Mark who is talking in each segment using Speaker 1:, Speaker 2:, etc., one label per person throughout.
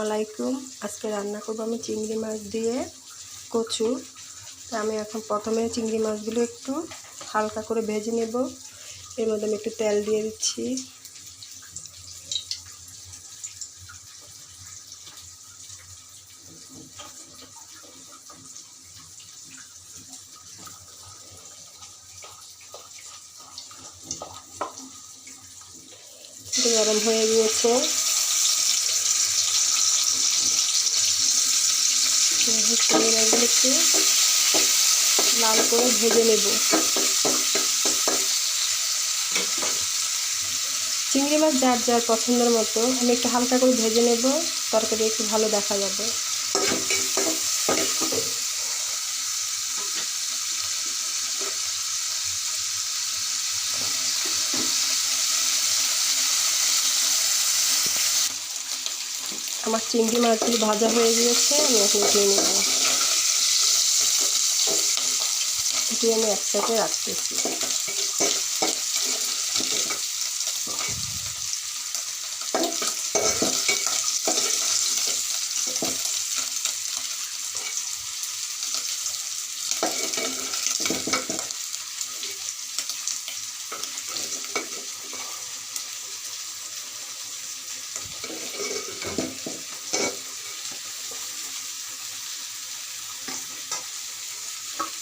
Speaker 1: আলাইকুম। আজকে রান্না করব আমি চিংড়ি মাছ দিয়ে কচু। আমি এখন প্রথমে চিংড়ি মাছগুলো একটু হালকা করে ভেজে নেব। এর মধ্যে আমি একটু তেল দিয়ে দিচ্ছি। গরম হয়ে গিয়েছে। চিংড়ি মাছগুলোকে লাল করে ভেজে নেব। চিংড়ি মাছ যার যার পছন্দের মতো আমি একটু হালকা করে ভেজে নেব, তরকারি একটু ভালো দেখা যাবে। আমার চিংড়ি মাছগুলো ভাজা হয়ে গিয়েছে, আমি এখন উঠিয়ে নেব। এটি আমি এক সাইডে রাখতেছি।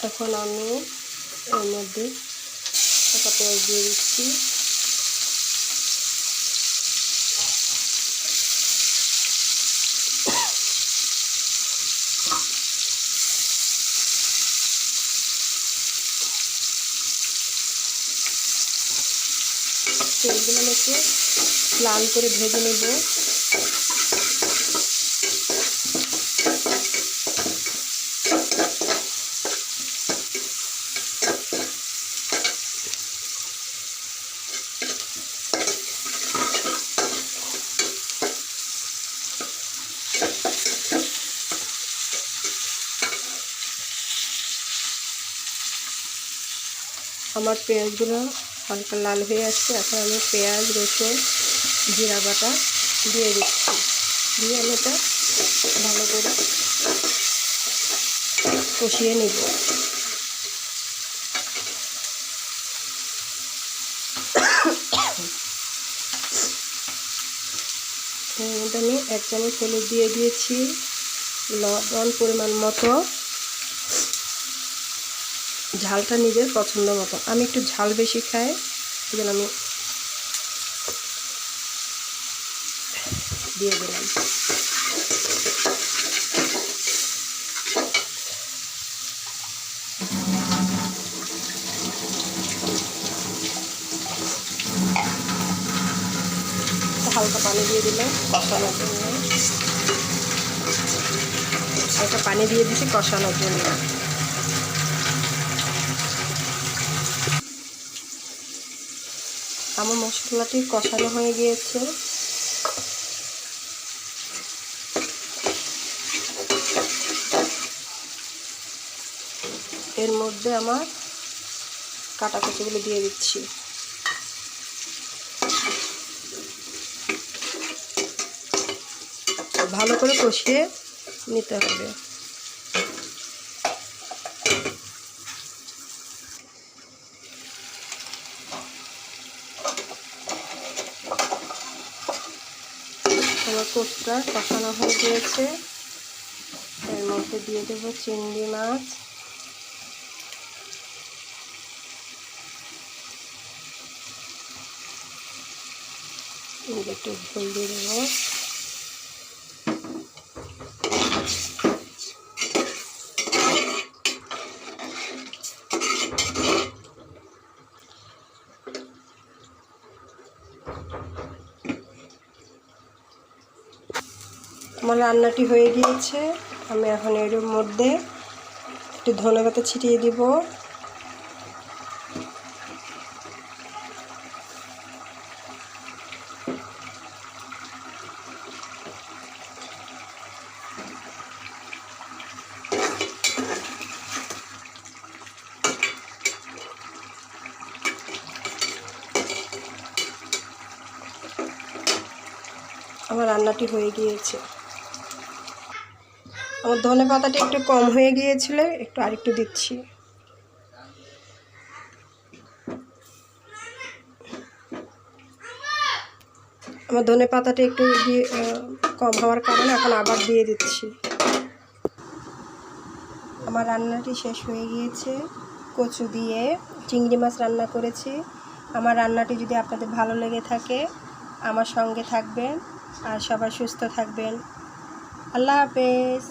Speaker 1: এখন আমি এর মধ্যে একটা পেঁয়াজ দিয়ে দিচ্ছি। পেঁয়াজগুলো আমি একটু লাল করে ভেজে নেব। আমার পেঁয়াজগুলো হালকা লাল হয়ে আসছে। এখন আমি পেঁয়াজ, রসুন, জিরা বাটা দিয়ে দিচ্ছি। দিয়ে আমি এটা ভালো করে কষিয়ে নেব। এর মধ্যে আমি 1 চামচ হলুদ দিয়ে দিয়েছি, লবণ পরিমাণ মতো, ঝালটা নিজের পছন্দ মতো। আমি একটু ঝাল বেশি খাই, সেজন্য আমি দিয়ে দিলাম। হালকা পানি দিয়ে দিলাম কষানোর জন্য। হালকা পানি দিয়ে দিচ্ছি কষানোর জন্য। আমার মশলাটি কষানো হয়ে গিয়েছে। এর মধ্যে আমার কাটা কচুগুলো দিয়ে দিচ্ছি। ভালো করে কষিয়ে নিতে হবে। আমার কচুটা কষানো হয়ে গিয়েছে। এর মধ্যে দিয়ে দেবো চিংড়ি মাছ। একটু ঝোল দিয়ে দেবো। আমার রান্নাটি হয়ে গিয়েছে। আমি এখন এর মধ্যে একটু ধনেপাতা ছিটিয়ে দিব। আমার রান্নাটি হয়ে গিয়েছে। আমার ধনে পাতাটা একটু কম হয়ে গিয়েছিল, একটু আরেকটু দিচ্ছি। আমার ধনে পাতাটা একটু কম হওয়ার কারণে এখন আবার দিয়ে দিচ্ছি। আমার রান্নাটি শেষ হয়ে গিয়েছে। কচু দিয়ে চিংড়ি মাছ রান্না করেছি। আমার রান্নাটি যদি আপনাদের ভালো লেগে থাকে আমার সঙ্গে থাকবেন আর সবাই সুস্থ থাকবেন। আল্লাহ হাফেজ।